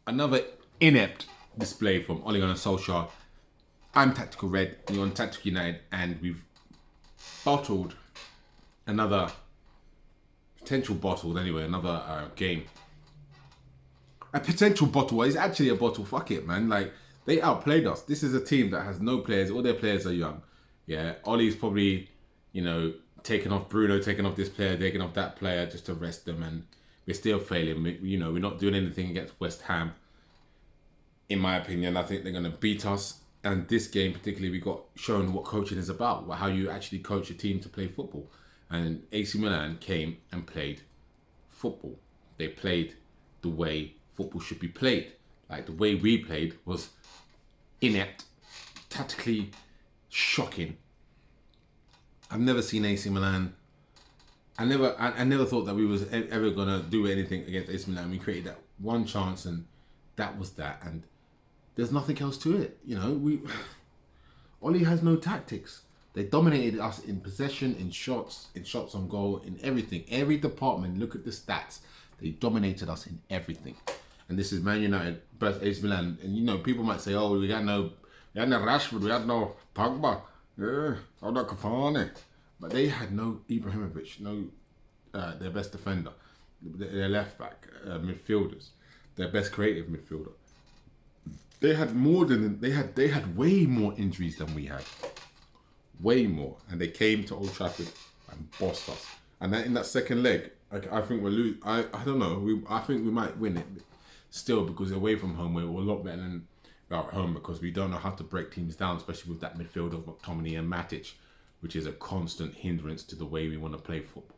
Another inept display from Ole Gunnar Solskjaer. I'm Tactical Red, you're on Tactical United, and we've bottled another game. A potential bottle. It's actually a bottle. Fuck it, man. Like, they outplayed us. This is a team that has no players. All their players are young. Yeah, Ollie's probably, taking off Bruno, taking off this player, taking off that player just to rest them, and we're still failing. We're not doing anything against West Ham. In my opinion, I think they're going to beat us. And this game particularly, we got shown what coaching is about, how you actually coach a team to play football. And AC Milan came and played football. They played the way football should be played. Like, the way we played was inept, tactically shocking. I've never seen AC Milan. I never thought that we was ever gonna do anything against AC Milan. We created that one chance, and that was that. And there's nothing else to it. Oli has no tactics. They dominated us in possession, in shots on goal, in everything. Every department. Look at the stats. They dominated us in everything. And this is Man United versus AC Milan. And people might say, "Oh, we had no Rashford, we had no Pogba, no Cavani," but they had no Ibrahimovic, no their best defender, their left back, midfielders, their best creative midfielder. They had way more injuries than we had, way more, and they came to Old Trafford and bossed us. And then in that second leg, I think we'll lose. I don't know. I think we might win it still, because away from home we're a lot better than at home, because we don't know how to break teams down, especially with that midfield of McTominay and Matic, which is a constant hindrance to the way we want to play football.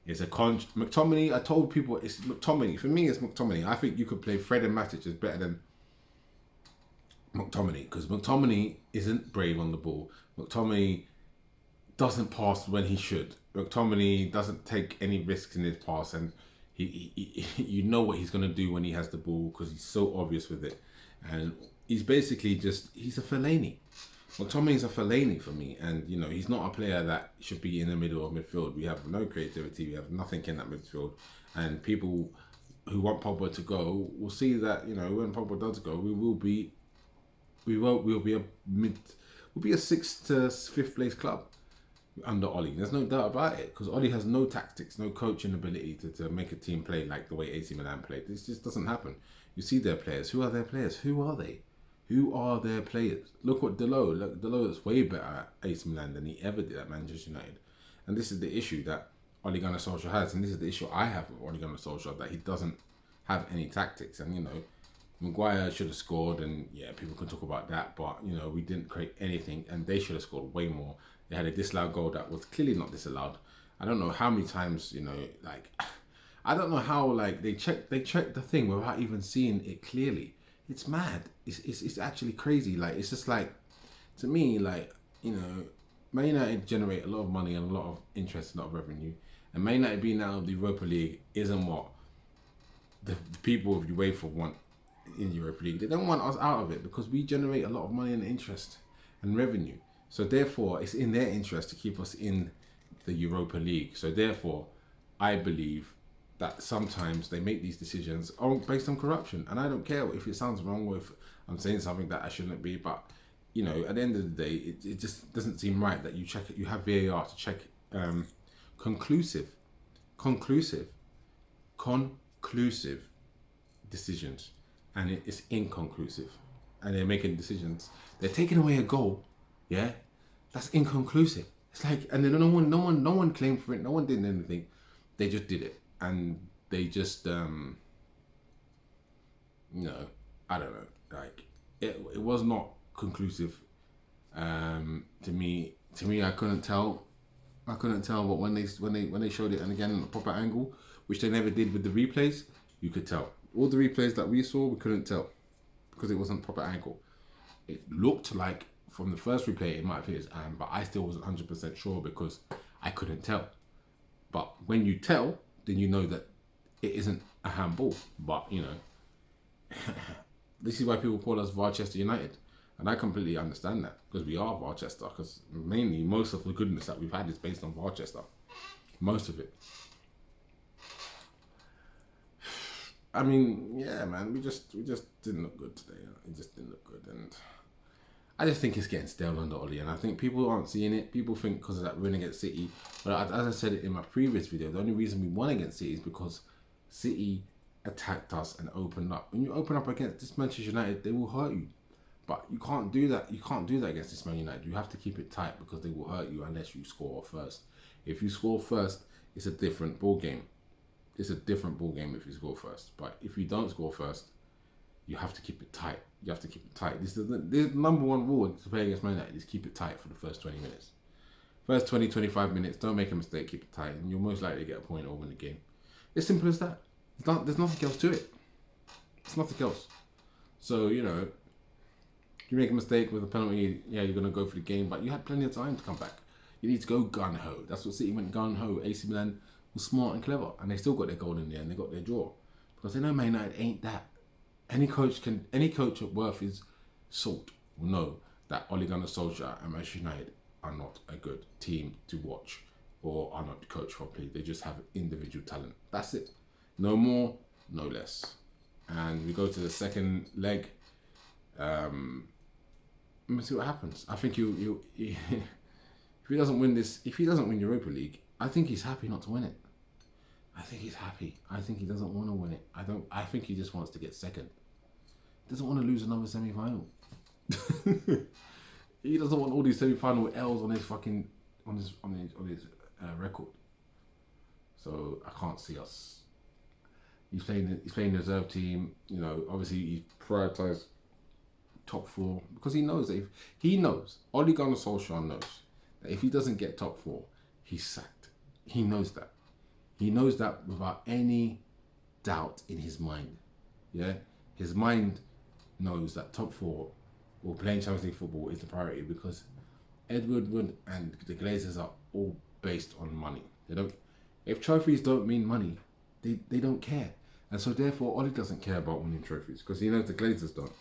It's McTominay. I told people it's McTominay. For me, it's McTominay. I think you could play Fred and Matic is better than McTominay, because McTominay isn't brave on the ball. McTominay doesn't pass when he should. McTominay doesn't take any risks in his pass, and he you know what he's going to do when he has the ball, because he's so obvious with it. And he's basically he's a Fellaini. McTominay's a Fellaini for me, and he's not a player that should be in the middle of midfield. We have no creativity, we have nothing in that midfield, and people who want Pogba to go will see that when Pogba does go, we'll be a 6th to 5th place club under Oli. There's no doubt about it, because Oli has no tactics, no coaching ability to make a team play like the way AC Milan played. This just doesn't happen. You see their players. Who are their players? Who are they? Who are their players? Look what Delot. Look, Delot is way better at AC Milan than he ever did at Manchester United. And this is the issue that Ole Gunnar Solskjaer has, and this is the issue I have with Ole Gunnar Solskjaer, that he doesn't have any tactics. And Maguire should have scored, and people can talk about that, but we didn't create anything, and they should have scored way more. They had a disallowed goal that was clearly not disallowed. I don't know how many times I don't know how they checked the thing without even seeing it clearly. It's mad. It's actually crazy. It's just to me, Man United generate a lot of money and a lot of interest, a lot of revenue, and Man United being out of the Europa League isn't what the people of UEFA want in Europa League. They don't want us out of it, because we generate a lot of money and interest and revenue. So therefore, it's in their interest to keep us in the Europa League. So therefore, I believe that sometimes they make these decisions based on corruption. And I don't care if it sounds wrong, or if I'm saying something that I shouldn't be, but at the end of the day, it just doesn't seem right that you check it. You have VAR to check conclusive decisions, and it's inconclusive, and they're making decisions. They're taking away a goal, that's inconclusive. It's and then no one claimed for it. No one did anything. They just did it, and they just I don't know. It was not conclusive. To me, I couldn't tell. But when they showed it, and again, a proper angle, which they never did with the replays, you could tell. All the replays that we saw, we couldn't tell, because it wasn't proper angle. It looked like from the first replay it might have hit his hand, but I still wasn't 100% sure, because I couldn't tell. But when you tell, then you know that it isn't a handball. But this is why people call us Varchester United, and I completely understand that, because we are Varchester, because mainly most of the goodness that we've had is based on Varchester, most of it. I mean, yeah, man, we just didn't look good today. It just didn't look good, and I just think it's getting stale under Oli, and I think people aren't seeing it. People think because of that win against City, but as I said in my previous video, the only reason we won against City is because City attacked us and opened up. When you open up against this Manchester United, they will hurt you. But you can't do that. You can't do that against this Man United. You have to keep it tight because they will hurt you unless you score first. If you score first, it's a different ball game. It's a different ball game if you score first. But if you don't score first, you have to keep it tight. You have to keep it tight. This is the number one rule to play against Man United is keep it tight for the first 20 minutes. First 20, 25 minutes, don't make a mistake, keep it tight, and you'll most likely get a point or win the game. It's simple as that. There's nothing else to it. It's nothing else. So, you know, you make a mistake with a penalty, yeah, you're going to go for the game, but you had plenty of time to come back. You need to go gun-ho. That's what City went gun-ho. AC Milan was smart and clever, and they still got their goal in there, and they got their draw. Because they know Man United ain't that. Any coach at worth his salt will know that Ole Gunnar Solskjaer and Manchester United are not a good team to watch or are not coached properly. They just have individual talent. That's it. No more, no less. And we go to the second leg. Let's see what happens. I think if he doesn't win this, if he doesn't win Europa League, I think he's happy not to win it. I think he's happy. I think he doesn't want to win it. I think he just wants to get second. He doesn't want to lose another semi-final. He doesn't want all these semi-final L's on his fucking on his record. So I can't see us. He's playing the reserve team. You know, obviously he prioritised top four because he knows that Ole Gunnar Solskjaer knows that if he doesn't get top four, he's sacked. He knows that. He knows that without any doubt in his mind. Yeah, his mind knows that top four or playing Champions League football is the priority because Ed Woodward and the Glazers are all based on money. They don't. If trophies don't mean money, they don't care, and so therefore Ole doesn't care about winning trophies because he knows the Glazers don't.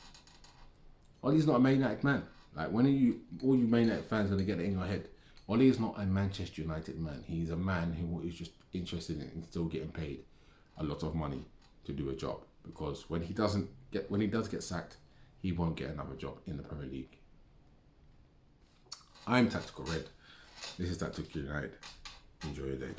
Ole's not a Man United man. Like all you Man United fans gonna get it in your head. Ole is not a Manchester United man. He's a man who is just interested in still getting paid a lot of money to do a job. Because when he does get sacked, he won't get another job in the Premier League. I'm Tactical Red. This is Tactical United. Enjoy your day.